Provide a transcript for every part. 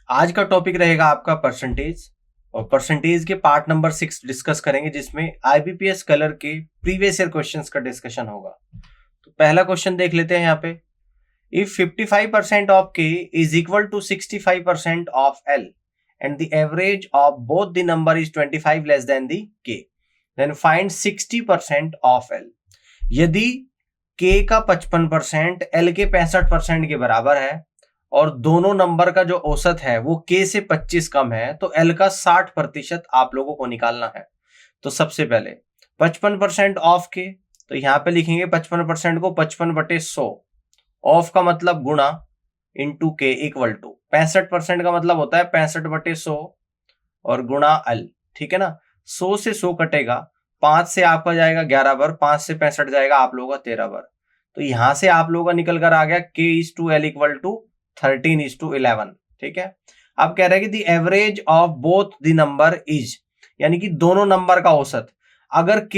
आज का टॉपिक रहेगा आपका परसेंटेज, और परसेंटेज के पार्ट नंबर 6 डिस्कस करेंगे, जिसमें आईबीपीएस कलर के प्रीवियस ईयर क्वेश्चंस का डिस्कशन होगा। तो पहला क्वेश्चन देख लेते हैं यहाँ पे। If 55% of K is equal to 65% of L and the average of both the number is 25 less than the k, then find 60% of L। यदि k का 55% L के 65% के बराबर है और दोनों नंबर का जो औसत है वो k से 25 कम है, तो L का 60% आप लोगों को निकालना है। तो सबसे पहले 55% ऑफ k, तो यहां पे लिखेंगे 55% को 55/100, ऑफ का मतलब गुणा, इंटू के इक्वल टू 65% का मतलब होता है 65/100 और गुणा एल। ठीक है ना, 100 से 100 कटेगा, 5 से आपका जाएगा 11 बार, 5 से 65 जाएगा आप लोगों का 13 बार। तो यहां से आप लोगों का निकल कर आ गया k is to L equal to 13:11। ठीक है, अब कह रहे हैं कि the average of both the number is, यानी कि दोनों नंबर का औसत। अगर k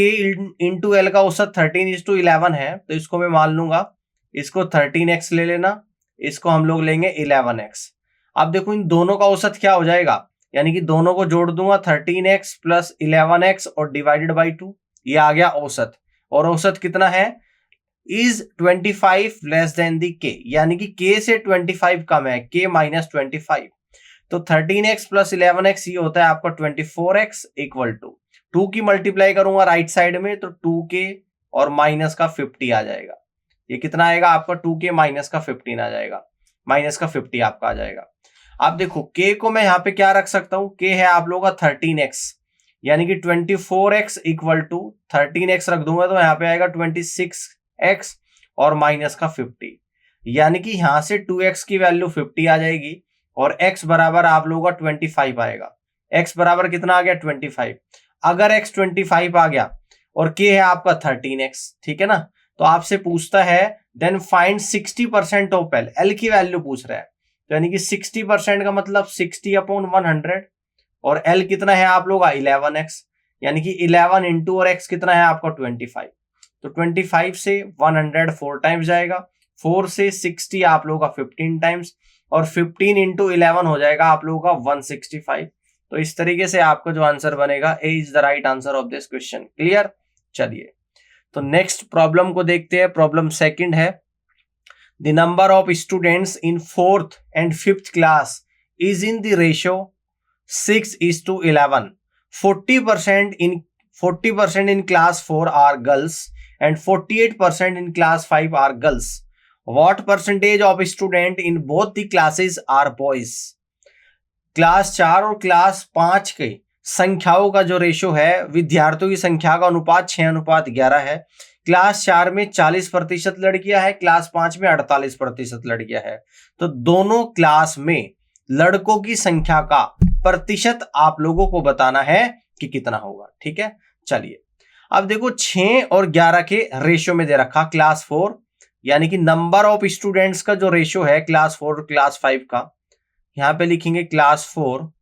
इंटू एल का औसत 13:11 है तो इसको मैं मान लूंगा, इसको 13x ले लेना, इसको हम लोग लेंगे 11x। अब देखो इन दोनों का औसत क्या हो जाएगा, यानी कि दोनों को जोड़ दूंगा 13x प्लस 11x और डिवाइडेड बाई 2, ये आ गया औसत। और औसत कितना है, is 25 less than the k, यानी कि k से 25 कम है, k माइनस 25। तो 13x प्लस 11x ये होता है आपका 24x इक्वल टू 2 की मल्टीप्लाई करूंगा राइट साइड में तो 2k और माइनस का 50 आ जाएगा। ये कितना आएगा आपका 2k माइनस का 15 आ जाएगा, माइनस का 50 आपका आ जाएगा। अब देखो k को मैं यहाँ पे क्या रख सकता हूं, k है आप लोगों का 13x, यानी कि 24x इक्वल टू 13x रख दूंगा तो यहाँ पे आएगा 26x और माइनस का 50, यानी कि यहां से 2x की वैल्यू 50 आ जाएगी और x बराबर आप लोगों का 25 आएगा। x बराबर कितना आ गया 25। अगर x 25 आ गया और k है आपका 13x, ठीक है ना, तो आपसे पूछता है then find 60% of L, L की वैल्यू पूछ रहा है, तो यानी कि 60% का मतलब 60/100 और एल कितना है आप लोग 11x, यानी कि 11 इंटू और x कितना है आपका 25। तो 25 से 100 4 टाइम्स जाएगा, 4 से 60 आप लोगों का 15 टाइम्स और 15 इंटू 11 हो जाएगा आप लोगों का 165। तो इस तरीके से आपका जो आंसर बनेगा A is the right answer of this question. Clear, चलिए तो नेक्स्ट प्रॉब्लम को देखते हैं। प्रॉब्लम सेकंड है, the number of students in 4th and 5th class is in the ratio 6:11। 40% in class 4 are girls and 48% in class 5 are girls. What percentage of student in both the classes are boys? Class 4 और class 5 के संख्याओं का जो ratio है, विद्यार्थियों की संख्या का अनुपात 6:11 है। क्लास 4 में 40% लड़कियां हैं, क्लास 5 में 48% लड़कियां हैं। तो दोनों क्लास में लड़कों की संख्या का प्रतिशत आप लोगों को बताना है कि कितना होगा। ठीक है, चलिए अब देखो 6 और 11 के रेशो में दे रखा क्लास 4, यानी कि नंबर ऑफ स्टूडेंट्स का जो रेशो है क्लास 4 और क्लास 5 का, यहां पे लिखेंगे क्लास 4,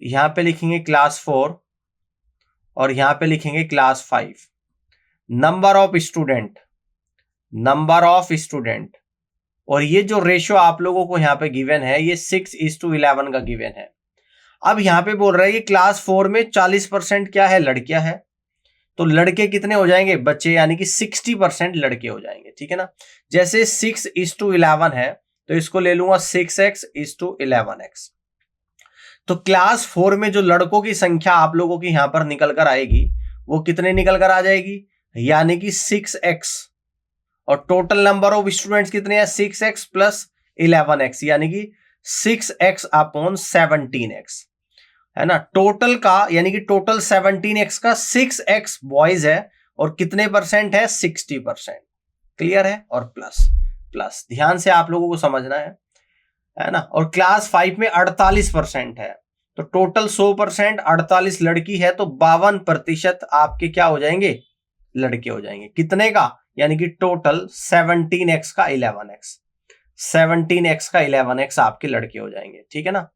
यहां पे लिखेंगे क्लास 4 और यहां पे लिखेंगे class 5। Number of student, number of student, और ये जो रेशियो आप लोगों को यहां पे गिवन है ये 6:11 का गिवन है। अब यहां पे बोल रहा है कि क्लास 4 में 40% क्या है, लड़कियां है, तो लड़के कितने हो जाएंगे, बच्चे, यानी कि 60% लड़के हो जाएंगे। ठीक है ना, जैसे 6:11 है तो इसको ले लूंगा 6x:11x। तो क्लास 4 में जो लड़कों की संख्या आप लोगों की यहां पर निकल कर आएगी वो कितने निकल कर आ जाएगी, यानी कि 6x, और टोटल नंबर ऑफ स्टूडेंट्स कितने हैं 6x प्लस 11x, यानी कि 6x/17x है ना। टोटल का यानी कि टोटल 17x का 6x बॉयज है और कितने परसेंट है 60%। क्लियर है, और प्लस प्लस ध्यान से आप लोगों को समझना है ना। और क्लास 5 में 48% है, तो टोटल 100%, 48 लड़की है तो 52% आपके क्या हो जाएंगे, लड़के हो जाएंगे। कितने का, यानी कि टोटल 17x का 11x, 17x का 11x आपके लड़के हो जाएंगे। ठीक है ना।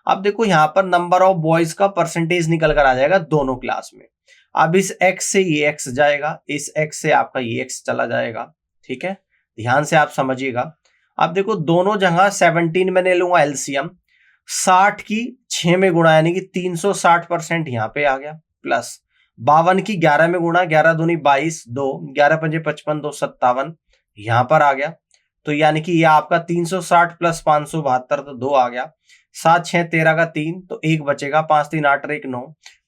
अब देखो यहां पर नंबर ऑफ बॉयज का परसेंटेज निकल कर आ जाएगा दोनों क्लास में। अब इस x से ये x जाएगा, इस x से आपका ये x चला जाएगा। ठीक है, ध्यान से आप समझिएगा। अब देखो दोनों जगह 17 में ले लूंगा एलसीएम, 60 की 6 में गुणा यानी कि 360% यहाँ पे आ गया, प्लस 52 की 11 में गुणा, 11 दूनी 22, 2 11 पंजे 55, 2 57 यहाँ पर आ गया। तो यानी कि ये आपका 360 प्लस 572 तो 2 आ गया, 7 6 13 का 3 तो 1 बचेगा, 5 3 8 1 9,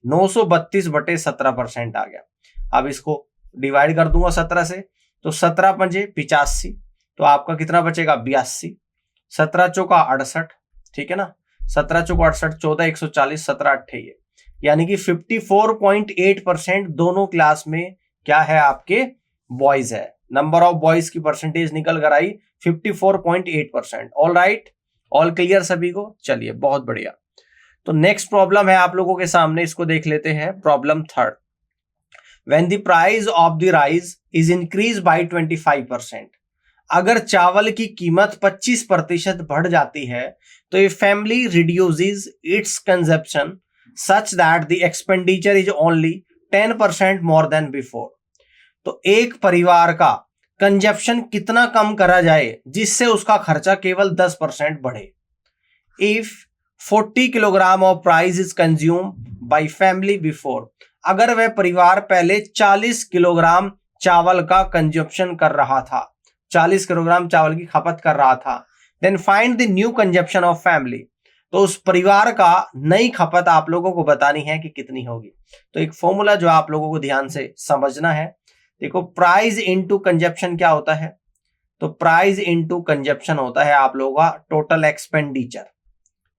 932/17% आ गया। अब इसको डिवाइड कर दूंगा 17 से, तो 17 पंजे 85, तो आपका कितना बचेगा 82, 17 चौका 68, ठीक है ना, 17 चौका 68, 14 140, 17 28, यानी कि 54.8% दोनों क्लास में क्या है आपके बॉयज है। नंबर ऑफ बॉयज की परसेंटेज निकल कर आई 54.8%। ऑल राइट, ऑल क्लियर सभी को, चलिए बहुत बढ़िया। तो नेक्स्ट प्रॉब्लम है आप लोगों के सामने, इसको देख लेते हैं। Problem third, when the price of the rice is increase bye 25%, अगर चावल की कीमत 25% बढ़ जाती है तो ये family reduces it's consumption such that the expenditure is only 10% more than before. तो एक परिवार का कंजप्शन कितना कम करा जाए जिससे उसका खर्चा केवल 10% बढ़े। If 40 kilogram of price is consume by family before, अगर वह परिवार पहले 40 किलोग्राम चावल का कंजप्शन कर रहा था, 40 किलोग्राम चावल की खपत कर रहा था, then find the new consumption of family, तो उस परिवार का नई खपत आप लोगों को बतानी है कि कितनी होगी। तो एक फॉर्मूला जो आप लोगों को ध्यान से समझना है, देखो प्राइस इनटू कंजप्शन क्या होता है, तो प्राइस इनटू कंजप्शन होता है आप लोगों का total expenditure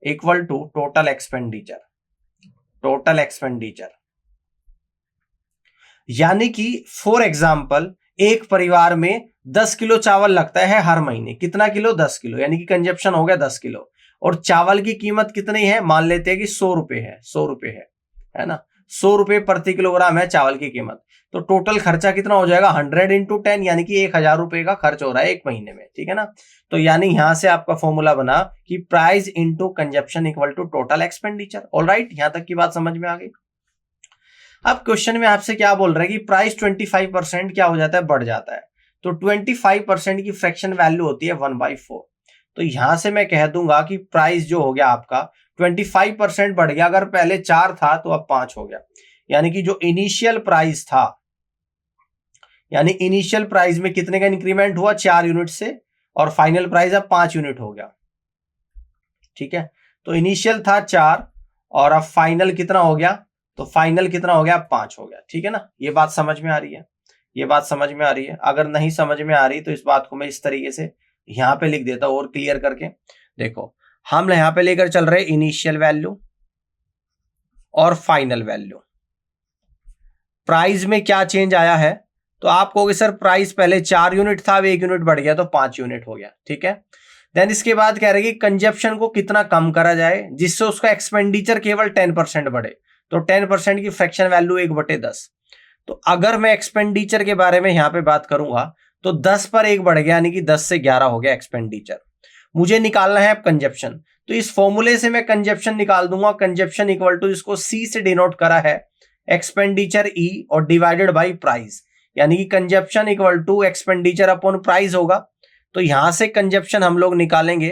equal to total expenditure, total expenditure. यानी कि फॉर एग्जांपल एक परिवार में 10 किलो चावल लगता है हर महीने, कितना किलो 10 किलो, यानी कि कंजप्शन हो गया 10 किलो, और चावल की कीमत कितनी है, मान लेते हैं कि 100 रुपए है, 100 रुपए है ना, 100 रुपए प्रति किलोग्राम है चावल की कीमत, तो टोटल खर्चा कितना हो जाएगा 100 इंटू 10, यानी कि 1000 रुपए का खर्च हो रहा है एक महीने में, ठीक है ना। तो यानी यहां से आपका फॉर्मूला बना कि price into consumption equal to total expenditure. Alright, यहां तक की बात समझ में आ गई। अब क्वेश्चन में आपसे क्या बोल रहा है कि प्राइस 25% क्या हो जाता है, बढ़ जाता है, तो 25% की फ्रैक्शन वैल्यू होती है 1/4। तो यहां से मैं कह दूंगा कि प्राइस जो हो गया आपका 25% बढ़ गया, अगर पहले 4 था तो अब 5 हो गया, यानी कि जो इनिशियल प्राइस था, यानी इनिशियल प्राइस में कितने का इंक्रीमेंट हुआ 4 यूनिट से, और फाइनल प्राइस अब 5 यूनिट हो गया, ठीक है। तो इनिशियल था 4 और अब फाइनल कितना हो गया, तो फाइनल कितना हो गया 5 हो गया, ठीक है ना। ये बात समझ में आ रही है, ये बात समझ में आ रही है। अगर नहीं समझ में आ रही तो इस बात को मैं इस तरीके से यहां पे लिख देता हूं और क्लियर करके। देखो हम यहां पे लेकर चल रहे इनिशियल वैल्यू और फाइनल वैल्यू, प्राइस में क्या चेंज आया है, तो आप कहोगे सर प्राइस पहले 4 यूनिट था, अब 1 यूनिट बढ़ गया तो 5 यूनिट हो गया, ठीक है। देन इसके बाद कह रहे कि कंजप्शन को कितना कम करा जाए जिससे उसका एक्सपेंडिचर केवल 10% बढ़े, तो 10% की फ्रैक्शन वैल्यू 1/10। तो अगर मैं एक्सपेंडिचर के बारे में यहां पे बात करूंगा तो 10 पर 1 बढ़ गया, यानी कि 10 से 11 हो गया एक्सपेंडिचर। मुझे निकालना है अब कंजप्शन, तो इस फॉर्मूले से मैं कंजप्शन निकाल दूंगा। कंजप्शन इक्वल टू, इसको सी से डिनोट करा है, एक्सपेंडिचर ई और डिवाइडेड बाई प्राइस, यानी कि consumption equal to expenditure upon price होगा। तो यहां से कंजप्शन हम लोग निकालेंगे,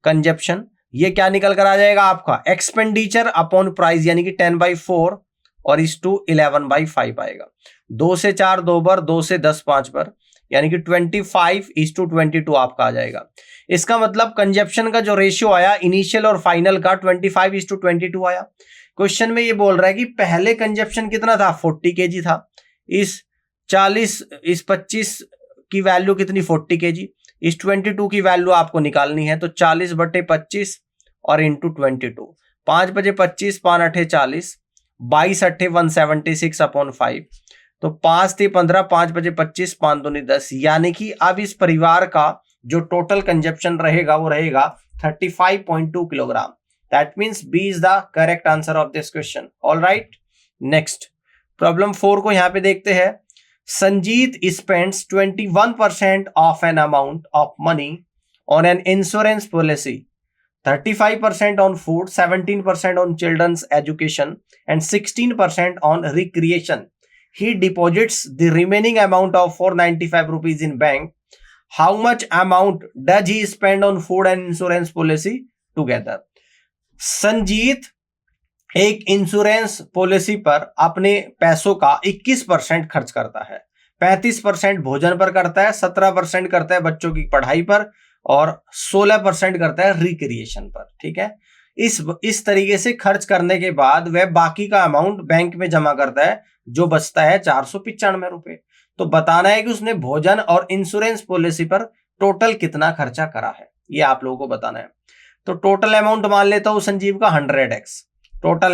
कंजप्शन ये क्या निकल कर आ जाएगा आपका एक्सपेंडिचर अपॉन प्राइस, यानी कि 10/4 और इस टू 11/5 आएगा। 2 से 4 2 बार, 2 से 10 5 बार, यानी कि 25:22 आपका आ जाएगा। इसका मतलब कंजप्शन का जो रेशियो आया इनिशियल और फाइनल का 25:22 आया। क्वेश्चन में ये बोल रहा है कि पहले कंजप्शन कितना था 40 kg था, इस 25 की वैल्यू कितनी 40 kg, इस 22 की वैल्यू आपको निकालनी है, तो 40/25 और इंटू 22, 5 बजे 25, 5 8 40, 22 8 176 अपॉन 5, तो 5 3 15, 5 बजे 25, 5 दूनी 10, यानी कि अब इस परिवार का जो टोटल कंजप्शन रहेगा वो रहेगा 35.2 kilogram. That means B is the correct answer of this question. All right, next problem 4 को यहां पे देखते हैं। Sanjeet spends 21% of an amount of money on an insurance policy, 35% on food, 17% on children's education, and 16% on recreation. He deposits the remaining amount of 495 rupees in bank. How much amount does he spend on food and insurance policy together. Sanjeet एक insurance policy पर अपने पैसों का 21% खर्च करता है, 35% भोजन पर करता है, 17% करता है बच्चों की पढ़ाई पर और 16% करता है रिक्रिएशन पर। ठीक है, इस तरीके से खर्च करने के बाद वह बाकी का अमाउंट बैंक में जमा करता है जो बचता है 495 रुपए। तो बताना है कि उसने भोजन और इंश्योरेंस पॉलिसी पर टोटल कितना खर्चा करा है, ये आप लोगों को बताना है। तो टोटल अमाउंट मान लेता हूं संजीव का 100x। टोटल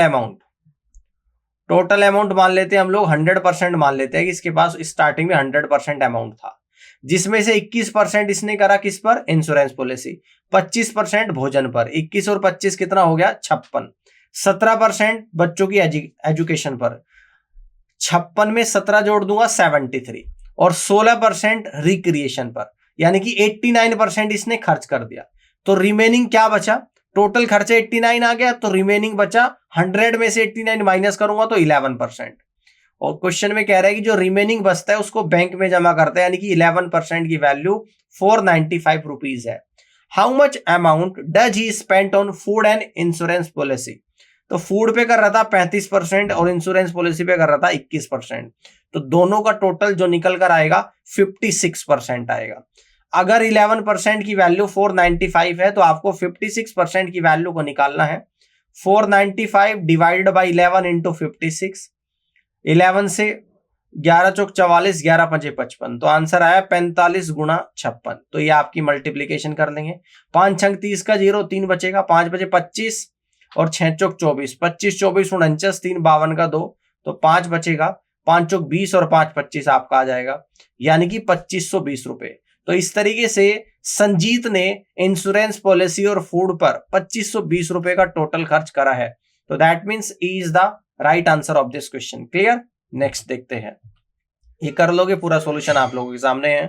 अमाउंट मान लेते हैं हम लोग 100% मान लेते हैं कि इसके पास स्टार्टिंग में 100% अमाउंट था, जिसमें से 21% इसने करा किस पर, इंश्योरेंस पॉलिसी, 25% भोजन पर, 21 और 25 कितना हो गया 56, 17% बच्चों की एजुकेशन पर, 56 में 17 जोड़ दूंगा 73 और 16% रिक्रिएशन पर, यानी कि 89% इसने खर्च कर दिया। तो रिमेनिंग क्या बचा, टोटल खर्चा 89 आ गया, तो रिमेनिंग बचा 100 में से 89 माइनस करूंगा तो 11%। और क्वेश्चन में कह रहा है कि जो रिमेनिंग बचता है उसको बैंक में जमा करता है, यानी कि 11% की वैल्यू 495 रुपीज है। How much amount does he spent on food and insurance policy. तो फूड पे कर रहा था 35% और इंश्योरेंस पॉलिसी पे कर रहा था 21%, तो दोनों का टोटल जो निकल कर आएगा 56% आएगा। अगर 11% की वैल्यू 495 है तो आपको 56% की वैल्यू को निकालना है। 495 डिवाइडेड बाई 11 इंटू 56, 11 से 11 चौक 44, 11 पंजे 55, तो आंसर आया 45 गुणा 56। तो ये आपकी मल्टीप्लीकेशन कर लेंगे, 5 छंग 30 का 0, 3 बचेगा, 5 बचे 25 और 6 चौक 24, 25 24 49, 3 52 का 2, तो 5 बचेगा, 5 चौक 20 और 5 25 आपका आ जाएगा, यानी कि 2520 रुपए। तो इस तरीके से संजीत ने इंश्योरेंस पॉलिसी और फूड पर 2520 रुपए का टोटल खर्च करा है। तो that means E is the right answer of this question. Clear, next देखते हैं। ये कर लोगे, पूरा सॉल्यूशन आप लोगों के सामने है।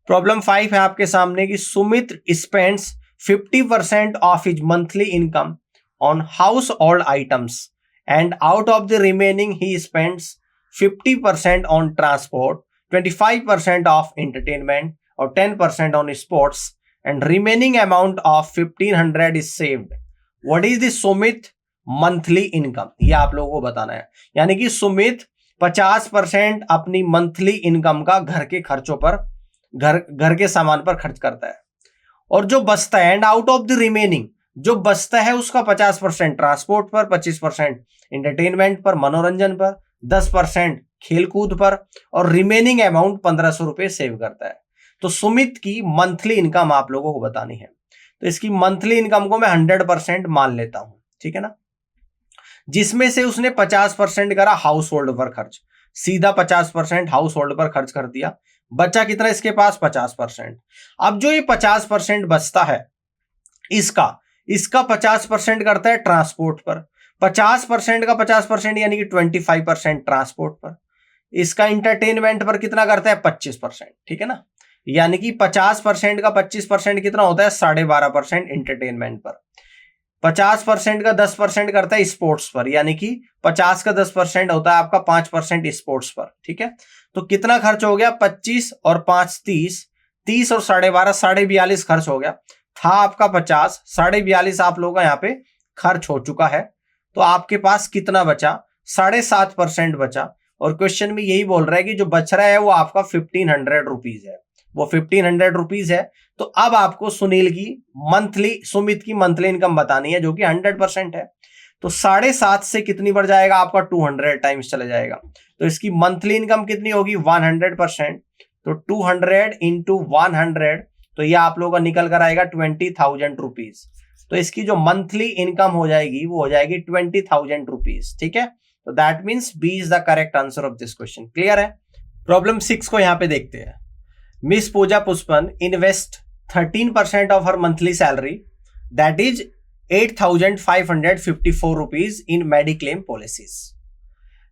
प्रॉब्लम 5 है आपके सामने कि Sumit spends 50% of his monthly income on house hold items and out of the remaining he spends 50% on transport, 25% of entertainment और 10% on sports and remaining amount of 1500 is saved. What is the Sumit monthly income, ये आप लोगों को बताना है। यानी कि सुमित 50% अपनी मंथली इनकम का घर के खर्चों पर, घर के सामान पर खर्च करता है, और जो बचता है and out of the remaining, जो बचता है उसका 50% ट्रांसपोर्ट पर, 25% एंटरटेनमेंट पर, मनोरंजन पर, 10% खेलकूद पर और रिमेनिंग अमाउंट 1500 रुपए सेव करता है। तो सुमित की मंथली इनकम आप लोगों को बतानी है। तो इसकी मंथली इनकम को मैं 100% मान लेता हूं, ठीक है ना, जिसमें से उसने 50% करा हाउस होल्ड पर खर्च, सीधा 50% हाउस होल्ड पर खर्च कर दिया। बचा कितना इसके पास, 50%। अब जो ये 50% बचता है इसका 50% करता है ट्रांसपोर्ट पर, 50% का 50% यानी कि 25% ट्रांसपोर्ट पर। इसका एंटरटेनमेंट पर कितना करता है, 25%, ठीक है ना, यानी कि 50% का 25% कितना होता है, 12.5% एंटरटेनमेंट पर। 50% का 10% करता है स्पोर्ट्स पर, यानी कि 50 का 10% होता है आपका 5% स्पोर्ट्स पर, ठीक है। तो कितना खर्च हो गया, 25 और 5 30, 30 और 12.5 42 खर्च हो गया। था आपका 50, 42.5 आप लोगों का यहाँ पे खर्च हो चुका है। तो आपके पास कितना बचा, 7.5% बचा। और क्वेश्चन में यही बोल रहा है कि जो बच रहा है वो आपका 1500 रुपीज है, वो 1500 रुपीज है। तो अब आपको सुमित की मंथली इनकम बतानी है जो कि 100% है। तो 7.5 से कितनी बढ़ जाएगा आपका, 200 टाइम्स चले जाएगा। तो इसकी मंथली इनकम कितनी होगी, 100%। तो 200 इंटू 100, तो ये आप लोगों का निकल कर आएगा 20,000 रुपीज। तो इसकी जो मंथली इनकम हो जाएगी वो हो जाएगी 20,000 रुपीज, ठीक है। तो that means B is the correct answer of this question. Clear है। प्रॉब्लम 6 को यहां पे देखते हैं। Miss Pooja Pushpan invest 13% of her monthly salary, that is 8,554 rupees in Mediclaim policies.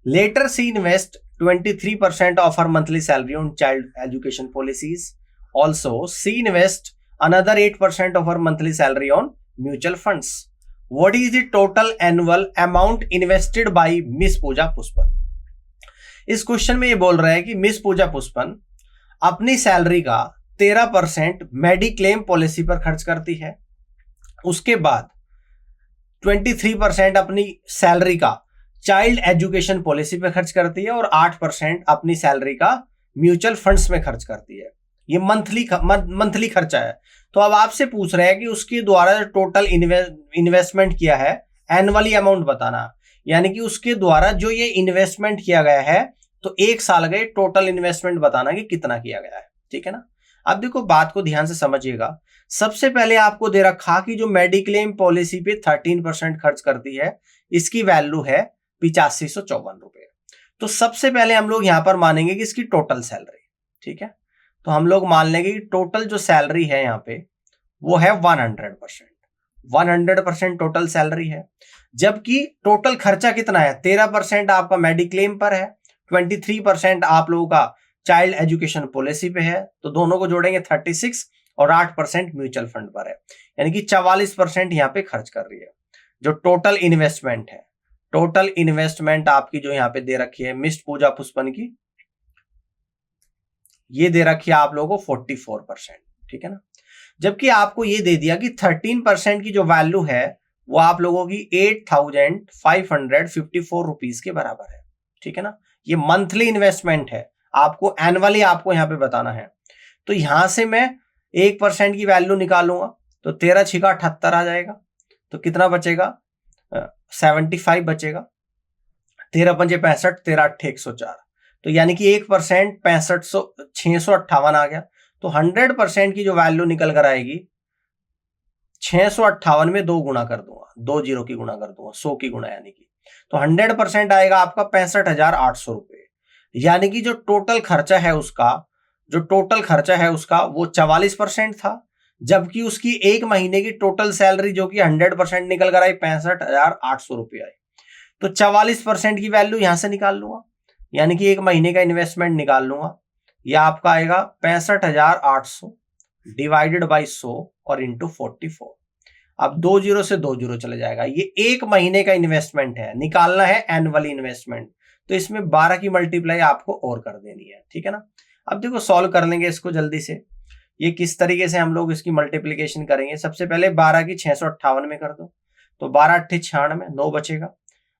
Later, she invests 23% of her monthly salary on child education policies. Also, she invests another 8% of her monthly salary on mutual funds. What is the total annual amount invested by Miss Pooja Pushpan? इस question में ये बोल रहा है कि miss Pooja पुष्पन अपनी salary का 13% मेडिक्लेम पॉलिसी पर खर्च करती है। उसके बाद 23% अपनी सैलरी का चाइल्ड एजुकेशन पॉलिसी पे खर्च करती है और 8% अपनी सैलरी का म्यूचुअल फंड्स में खर्च करती है। ये मंथली खर्चा है। तो अब आपसे पूछ रहे हैं कि उसके द्वारा टोटल इन्वेस्टमेंट किया है, एनुअली अमाउंट बताना, यानी कि उसके द्वारा जो ये इन्वेस्टमेंट किया गया है, तो एक साल गए टोटल इन्वेस्टमेंट बताना कि कितना किया गया है। ठीक है ना। अब देखो बात को ध्यान से समझिएगा। सबसे पहले आपको दे रखा कि जो मेडिक्लेम पॉलिसी पे 13% खर्च करती है, इसकी वैल्यू है 8554 रुपए। तो सबसे पहले हम लोग यहां पर मानेंगे कि इसकी टोटल सैलरी, ठीक है, तो हम लोग मान लेंगे कि टोटल जो सैलरी है यहां पे वो है 100% टोटल सैलरी है। जबकि टोटल खर्चा कितना है, 13% आपका मेडिक्लेम पर है, 23% आप लोगों का चाइल्ड एजुकेशन पॉलिसी पे है, तो दोनों को जोड़ेंगे 36 और 8% म्यूचुअल फंड पर है, यानी कि 44% यहां पे खर्च कर रही है। जो टोटल इन्वेस्टमेंट है, टोटल इन्वेस्टमेंट आपकी जो यहां पे दे रखी है मिस्ट पूजा पुष्पन की, ये दे रखी है आप लोगों को 44%। ठीक है ना। जबकि आपको ये दे दिया कि 13% की जो वैल्यू है वो आप लोगों की 8554 रुपीज के बराबर है। ठीक है ना। ये मंथली इन्वेस्टमेंट है, आपको एनुअली आपको यहां पे बताना है। तो यहां से मैं 1% की वैल्यू निकालूंगा तो 13 छिका 78 आ जाएगा। तो कितना बचेगा, 75 बचेगा। 13 पंजे 65, 13 अट्ठे 104, तो यानी कि 1% 658 आ गया। तो 100% की जो वैल्यू निकल कर आएगी, 658 में 2 गुना कर दूंगा, 2 जीरो की गुना कर दूंगा, 100 की गुना, यानी कि तो 100% आएगा आपका 65,800 रुपए। यानी कि जो टोटल खर्चा है उसका, जो टोटल खर्चा है उसका वो 44% था, जबकि उसकी एक महीने की टोटल सैलरी जो कि 100% निकल कर आई 65,800 रुपये आई। तो 44% की वैल्यू यहां से निकाल लूंगा, यानी कि एक महीने का इन्वेस्टमेंट निकाल लूंगा। यह आपका आएगा 65,800 डिवाइडेड बाई 100 और इंटू 44। अब 2 जीरो से 2 जीरो चले जाएगा। ये एक महीने का इन्वेस्टमेंट है, निकालना है एनुअली इन्वेस्टमेंट, तो इसमें 12 की मल्टीप्लाई आपको और कर देनी है। ठीक है ना। अब देखो सॉल्व कर लेंगे इसको जल्दी से। ये किस तरीके से हम लोग इसकी मल्टीप्लीकेशन करेंगे, सबसे पहले 12 की 658 में कर दो, तो 12 अट्ठे 96, 9 बचेगा।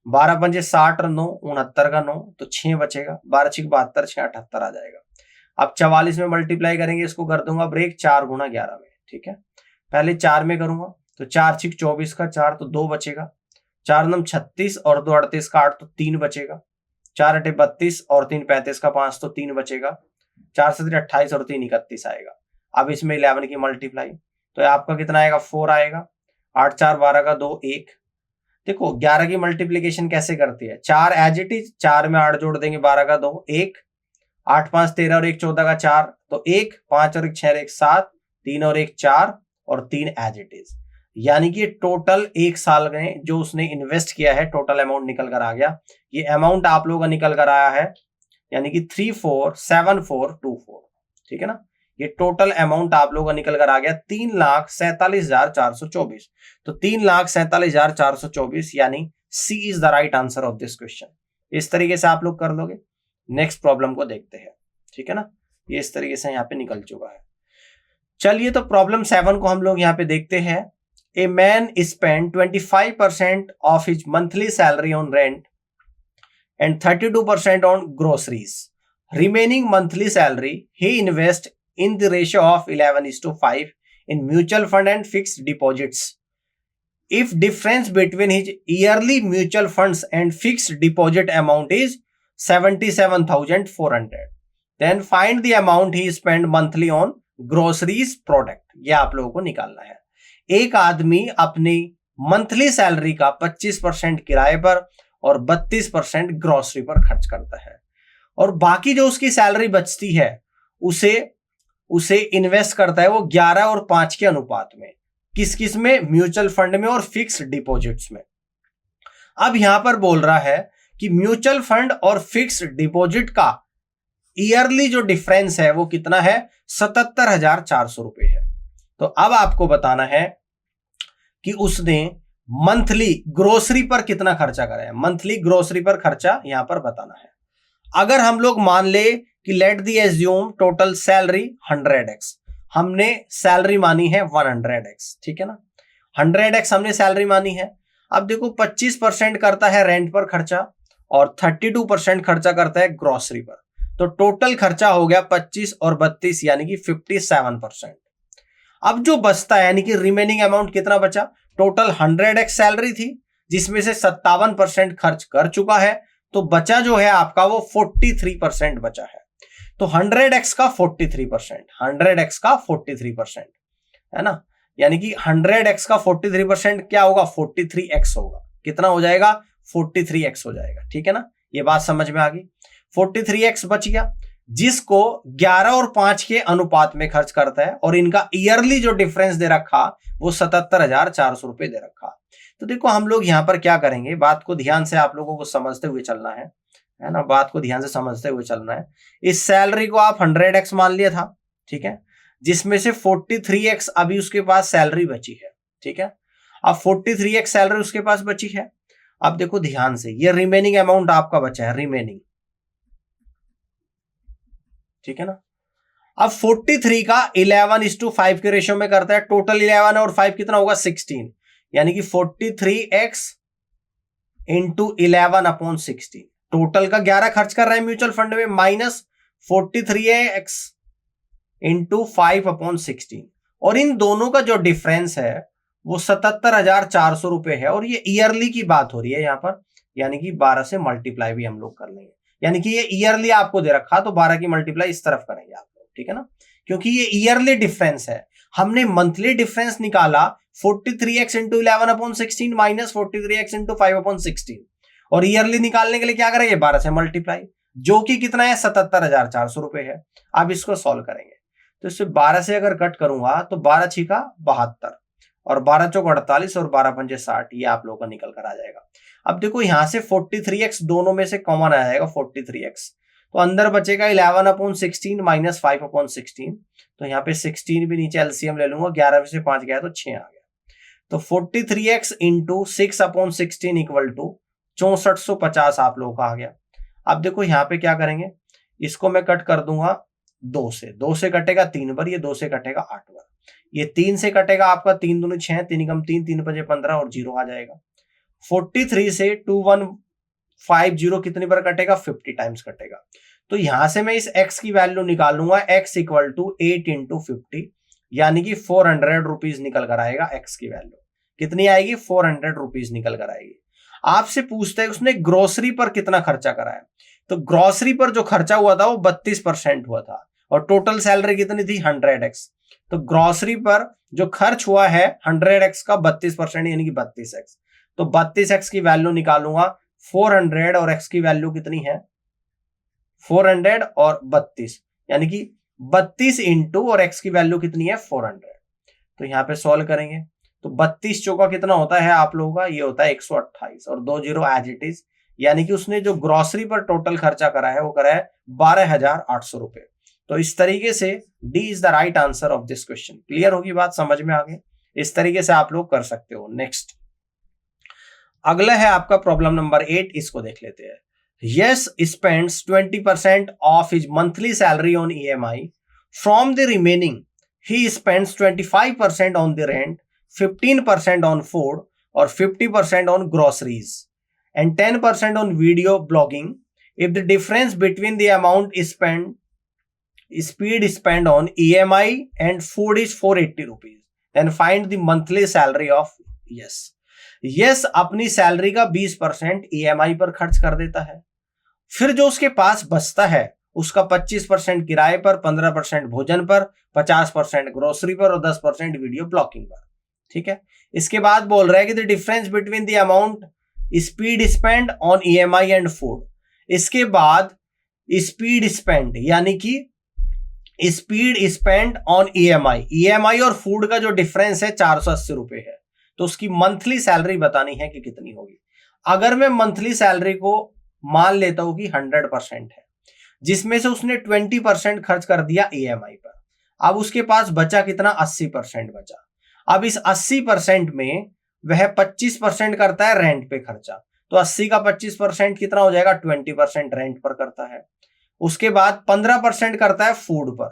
12 पंजे 60 और 9 69 का 9, तो 6 बचेगा। 12 छिक 72, 6 78 आ जाएगा। अब 44 में मल्टीप्लाई करेंगे, इसको कर दूंगा ब्रेक 4 गुना 11 में। ठीक है, पहले 4 में करूंगा तो 4 छिक 24 का 4, तो 2 बचेगा। 4 नम 36 और 2 38 का 8, तो 3 बचेगा। 4 अटे 32 और 3 35 का 5, तो 3 बचेगा। 4 से 28 और 3 31 आएगा। अब इसमें 11 की मल्टीप्लाई, तो आपका कितना आएगा, 4 आएगा। 8 4 12 का 2 1। देखो 11 की मल्टीप्लीकेशन कैसे करती है, 4 एज इट इज, 4 में 8 जोड़ देंगे, 12 का 2 1, 8 5 13 और 1 14 का 4, तो 1 5 और 1 6 और 1 7, 3 और 1 4 और 3 एज इट इज। यानी कि टोटल एक साल में जो उसने इन्वेस्ट किया है, टोटल अमाउंट निकल कर आ गया। ये अमाउंट आप लोगों का निकल कर आया है, यानी कि 347424। ठीक है ना। ये टोटल अमाउंट आप लोगों का निकल कर आ गया 3,47,424। तो 3,47,424 यानी C is the right answer of this question. इस तरीके से आप लोग कर लोगे। नेक्स्ट प्रॉब्लम को देखते हैं। ठीक है ना। ये इस तरीके से यहाँ पे निकल चुका है। चलिए तो प्रॉब्लम 7 को हम लोग यहाँ पे देखते हैं। A man spend 25% of his monthly salary on rent and 32% on groceries. Remaining monthly salary he invest in the ratio of 11:5 in mutual fund and fixed deposits. If difference between his yearly mutual funds and fixed deposit amount is 77,400, then find the amount he spend monthly on groceries product. ये आप लोगों को निकालना है। एक आदमी अपनी monthly salary का 25% किराए पर और 32% ग्रोसरी पर खर्च करता है, और बाकी जो उसकी सैलरी बचती है उसे इन्वेस्ट करता है वो 11 और 5 के अनुपात में। किस किस में, म्यूचुअल फंड में और फिक्स्ड डिपॉजिट्स में। अब यहां पर बोल रहा है कि म्यूचुअल फंड और फिक्स्ड डिपॉजिट का ईयरली जो डिफरेंस है वो कितना है, 77,400 रुपए है। तो अब आपको बताना है कि उसने मंथली ग्रोसरी पर कितना खर्चा करा है। मंथली ग्रोसरी पर खर्चा यहां पर बताना है। अगर हम लोग मान ले कि let the assume total salary 100x, हमने सैलरी मानी है 100x, ठीक है ना, 100x हमने सैलरी मानी है। अब देखो 25% करता है रेंट पर खर्चा और 32% खर्चा करता है ग्रोसरी पर, तो टोटल खर्चा हो गया 25 और 32 यानी कि 57%। अब जो बचता है यानी कि रिमेनिंग अमाउंट कितना बचा, टोटल 100x सैलरी थी जिसमें से 57% खर्च कर चुका है, तो बचा जो है आपका वो 43% बचा है। तो 100x का 43%, 100x का 43% है ना, यानी कि 100x का 43% क्या होगा, 43x होगा। कितना हो जाएगा, 43x हो जाएगा, ठीक है ना, ये बात समझ में आ गई। 43x बच गया जिसको 11 और 5 के अनुपात में खर्च करता है, और इनका ईयरली जो डिफरेंस दे रखा वो 77,400 रुपए दे रखा। तो देखो हम लोग यहां पर क्या करेंगे, बात को ध्यान से आप लोगों को समझते हुए चलना है ना, बात को ध्यान से समझते हुए चलना है। इस सैलरी को आप 100x मान लिया था, ठीक है, जिसमें से 43x अभी उसके पास सैलरी बची है, ठीक है। अब 43x सैलरी उसके पास बची है। अब देखो ध्यान से, ये रिमेनिंग अमाउंट आपका बचा है, रिमेनिंग, ठीक है ना। अब 43 का 11:5 के रेशियो में करता है, टोटल 11 है और 5 कितना होगा, 16, यानी कि 43x इंटू 11/16। टोटल का 11 खर्च कर रहा है म्यूचुअल फंड में, माइनस 43x इंटू 5/16, और इन दोनों का जो डिफरेंस है वो 77,400 रुपए है, और ये ईयरली की बात हो रही है यहां पर, यानी कि 12 से मल्टीप्लाई भी हम लोग कर लेंगे, यानी कि ये ईयरली आपको दे रखा, तो 12 की मल्टीप्लाई इस तरफ करेंगे आप लोग, ठीक है ना, क्योंकि ये ईयरली डिफरेंस है। हमने मंथली डिफरेंस निकाला 43x into 11/16 minus 43x into 5/16, और ईयरली निकालने के लिए क्या करेंगे, 12 से मल्टीप्लाई, जो कि कितना है, 77,400 रुपए है। अब इसको सॉल्व करेंगे, तो इससे 12 से अगर कट करूंगा तो 12 छिका 72 और 12 चौक 48 और 12 पंजे 60, ये आप लोगों का निकल कर आ जाएगा। अब देखो यहां से 43x दोनों में से कॉमन आ जाएगा 43x, तो अंदर बचेगा 11/16 माइनस 5/16, तो यहाँ पे 16 भी नीचे एलसीएम ले लूंगा, 11 में से 5 गया तो 6 आ गया, तो 43x इंटू 6/16 इक्वल टू 6450 आप लोगों का आ गया। अब देखो यहाँ पे क्या करेंगे, इसको मैं कट कर दूंगा 2 से कटेगा 3 बार, ये 2 से कटेगा 8 बार, ये 3 से कटेगा आपका 3 दूनी 6, 3 कम 3, 3 पंजे 15 और 0 आ जाएगा। 43 से 2150 कितनी बार कटेगा, 50 टाइम्स कटेगा। तो यहां से मैं इस x की वैल्यू निकाल लूंगा, x इक्वल टू 8 इंटू 50, यानी कि 400 रुपीज निकल कर आएगा। x की वैल्यू कितनी आएगी, 400 रुपीज निकल कर आएगी। आपसे पूछते हैं उसने ग्रोसरी पर कितना खर्चा करा है, तो ग्रोसरी पर जो खर्चा हुआ था वो 32% हुआ था, और टोटल सैलरी कितनी थी, 100x, तो ग्रोसरी पर जो खर्च हुआ है 100x का 32% यानी कि 32x, तो 32x की वैल्यू निकालूंगा, 400 और x की वैल्यू कितनी है, 400 और 32, यानी कि 32 इंटू और x की वैल्यू कितनी है, 400। तो यहां पे सॉल्व करेंगे तो 32 चौका कितना होता है आप लोगों का, ये होता है 128 और 2 जीरो एज इट इज, यानी कि उसने जो ग्रोसरी पर टोटल खर्चा करा है वो करा है 12,800 रुपए। तो इस तरीके से D is the right answer of this question. Clear होगी बात, समझ में आ गई, इस तरीके से आप लोग कर सकते हो। नेक्स्ट अगला है आपका प्रॉब्लम नंबर 8, इसको देख लेते हैं। Yes spends 20% of his monthly salary on EMI, from the remaining he spends 25% on the rent, 15% on food or 50% on groceries and 10% on video blogging. If the difference between the amount spent on EMI and food is 480 rupees, then find the monthly salary of yes. Yes अपनी salary का 20% EMI पर खर्च कर देता है, फिर जो उसके पास बचता है उसका 25% किराए पर, 15% भोजन पर, 50% ग्रोसरी पर और 10% वीडियो ब्लॉगिंग पर। ठीक है, इसके बाद बोल रहा है कि the difference between the amount speed spend on EMI and food. इसके बाद स्पीड स्पेंड यानी कि स्पीड स्पेंड ऑन EMI और फूड का जो डिफरेंस है 480 रुपए है, तो उसकी मंथली सैलरी बतानी है कि कितनी होगी। अगर मैं मंथली सैलरी को मान लेता हूं कि 100% है, जिसमें से उसने 20% खर्च कर दिया EMI पर, अब उसके पास बचा कितना, 80% बचा। अब इस 80% में वह 25% करता है रेंट पे खर्चा, तो 80 का 25% कितना हो जाएगा, 20% रेंट पर करता है। उसके बाद 15% करता है फूड पर,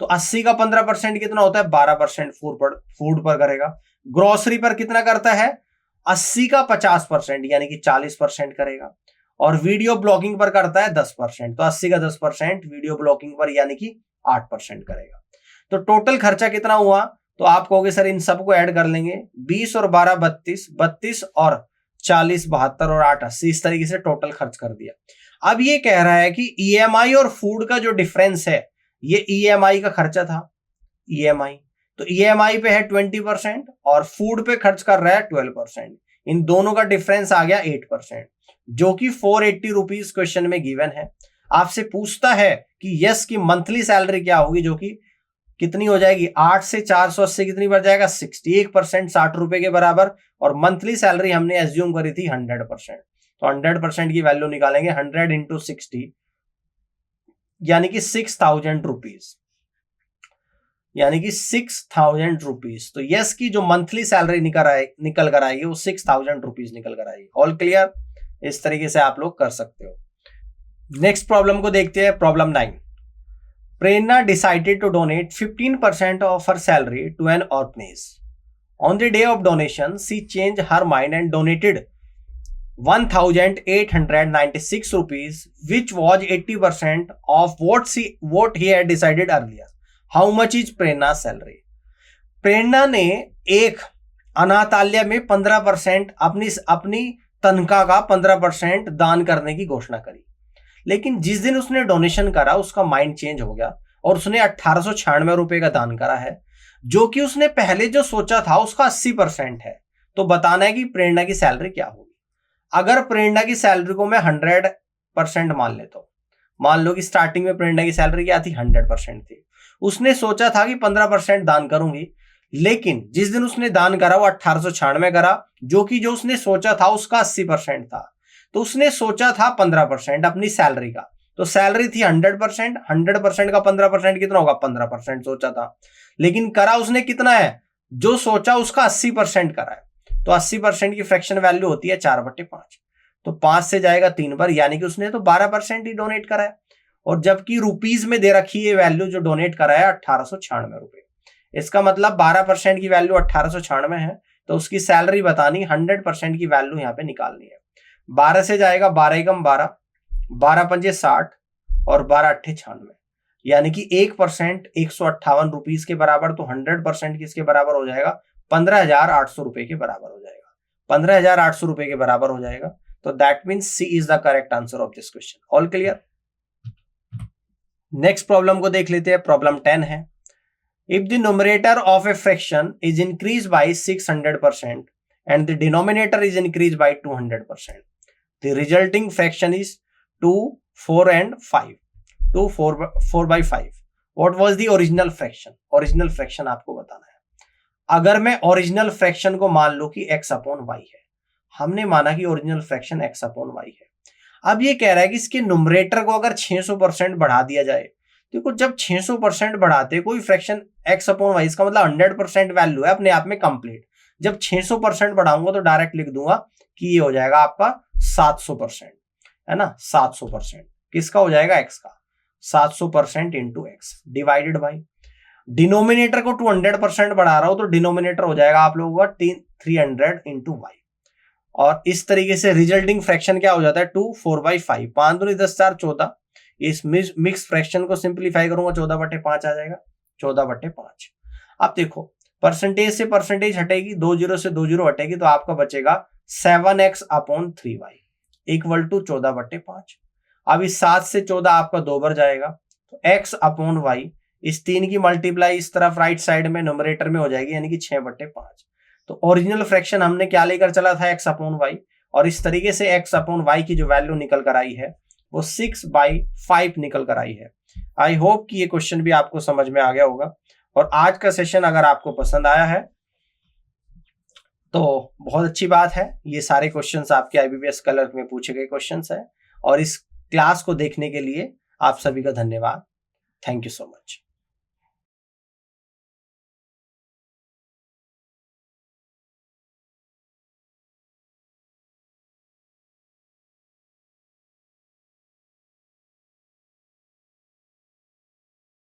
तो 80 का 15% कितना होता है? 12% फूड पर करेगा। ग्रोसरी पर कितना करता है? 80 का 50% यानी कि 40% करेगा। और वीडियो ब्लॉगिंग पर करता है 10%, तो 80 का 10% वीडियो ब्लॉगिंग पर यानी कि 8% करेगा। तो टोटल खर्चा कितना हुआ? तो आप कहोगे सर इन सबको ऐड कर लेंगे, 20 और 12 32, 32 और 40 72 और 8 80, इस तरीके से टोटल खर्च कर दिया। अब ये कह रहा है कि ईएमआई और फूड का जो डिफरेंस है, ये ईएमआई का खर्चा था, ईएमआई, तो ईएमआई पे है 20% और फूड पे खर्च कर रहा है 12%। इन दोनों का डिफरेंस आ गया 8%, जो कि 480 रुपीज क्वेश्चन में गिवन है। आपसे पूछता है कि यस की मंथली सैलरी क्या होगी, जो कि कितनी हो जाएगी? 8 से 480 कितनी बढ़ जाएगा? 61%, 60 रुपए के बराबर। और मंथली सैलरी हमने एज्यूम करी थी 100%, तो 100% की वैल्यू निकालेंगे। 100 इंटू 60 यानी कि 6000 रुपीज, यानी कि 6000 रुपीज। तो यस की जो मंथली सैलरी निकल कर आएगी वो 6000 रुपीज निकल कर आएगी। All clear? इस तरीके से आप लोग कर सकते हो। नेक्स्ट प्रॉब्लम को देखते हैं, problem 9। Prerna decided to donate 15% of her salary to an orphanage. On the day of donation, she changed her mind and donated 1,896 rupees, which was 80% of what he had decided earlier. How much is Prerna's salary? प्रेरणा ने एक अनाथालय में 15% अपनी तनख्वाह का 15% दान करने की घोषणा करी। लेकिन जिस दिन उसने डोनेशन करा उसका माइंड चेंज हो गया और उसने 1896 रुपए का दान करा है, जो कि उसने पहले जो सोचा था उसका 80% है। तो बताना है कि प्रेरणा की सैलरी क्या होगी। अगर प्रेरणा की सैलरी को मैं 100% मान लेता हूं, मान लो कि स्टार्टिंग में प्रेरणा की सैलरी क्या थी? 100% थी। उसने सोचा था कि 15% दान करूंगी, लेकिन जिस दिन उसने दान करा वो 1896 करा, जो कि जो उसने सोचा था उसका 80% था। तो उसने सोचा था 15% अपनी सैलरी का, तो सैलरी थी 100%, 100% का 15% कितना होगा? 15% सोचा था, लेकिन करा उसने कितना है? जो सोचा उसका 80% करा है। तो 80% की फ्रैक्शन वैल्यू होती है 4/5, तो 5 से जाएगा 3 पर, यानी कि उसने तो 12% ही डोनेट करा है। और जबकि रुपीज में दे रखी है वैल्यू जो डोनेट करा है 1896 रुपए, इसका मतलब 12% की वैल्यू 1896 है, तो उसकी सैलरी बतानी, 100% की वैल्यू यहाँ पे निकालनी है। 12 से जाएगा 12 एकम 12, 12 पंजे 60 और 12 अट्ठे 96, यानी कि 1% 158 रुपीज के बराबर। तो 100% किसके बराबर हो जाएगा? 15,800 रुपए के बराबर हो जाएगा। 15,800 रुपए के बराबर हो जाएगा। तो that means C is the correct answer of this question. All clear? Next problem को देख लेते हैं, प्रॉब्लम 10 है। If the numerator of a fraction is increase by 600% and the denominator is increased by 200%. The resulting fraction is 2, 4 and 5. 2, 4 by 5. What was the original fraction? Original fraction आपको बताना है। अगर मैं ओरिजिनल फ्रैक्शन को मान लो कि x upon y है, हमने माना कि original fraction x upon y है। अब ये कह रहा है कि इसके न्यूमरेटर को अगर 600% बढ़ा दिया जाए, देखो जब 600% बढ़ाते कोई फ्रैक्शन x अपॉन y, इसका मतलब 100% वैल्यू है अपने आप में कंप्लीट। जब 600% बढ़ाऊंगा तो डायरेक्ट लिख दूंगा कि ये हो जाएगा आपका 700%, है ना? 700% किसका हो जाएगा? x का। 700% into x divided by denominator को 200% बढ़ा रहा हूं तो डिनोमिनेटर हो जाएगा आप लोगों का 300 इंटू वाई। और इस तरीके से रिजल्टिंग फ्रैक्शन क्या हो जाता है? 2, 4/5, 5 दूनी 10, 4 14। इस मिक्स फ्रैक्शन को सिंप्लीफाई करूंगा 14/5 आ जाएगा, 14/5। अब देखो परसेंटेज से परसेंटेज हटेगी, 2 0 से 2 0 हटेगी, तो आपका बचेगा 7x upon 3y equal to 14/5। अब इस 7 से 14 आपका 2 बार जाएगा, तो x अपॉन y, इस 3 की मल्टीप्लाई इस तरफ राइट साइड में न्यूमरेटर में हो जाएगी, यानी कि 6/5। तो ओरिजिनल फ्रैक्शन हमने क्या लेकर चला था? x अपॉन y, और इस तरीके से x अपॉन y की जो वैल्यू निकल कर आई है वो 6/5 निकल कर आई है। आई होप कि ये क्वेश्चन भी आपको समझ में आ गया होगा। और आज का सेशन अगर आपको पसंद आया है तो बहुत अच्छी बात है। ये सारे क्वेश्चंस आपके आईबीपीएस कलर में पूछे गए क्वेश्चंस हैं, और इस क्लास को देखने के लिए आप सभी का धन्यवाद। Thank you so much.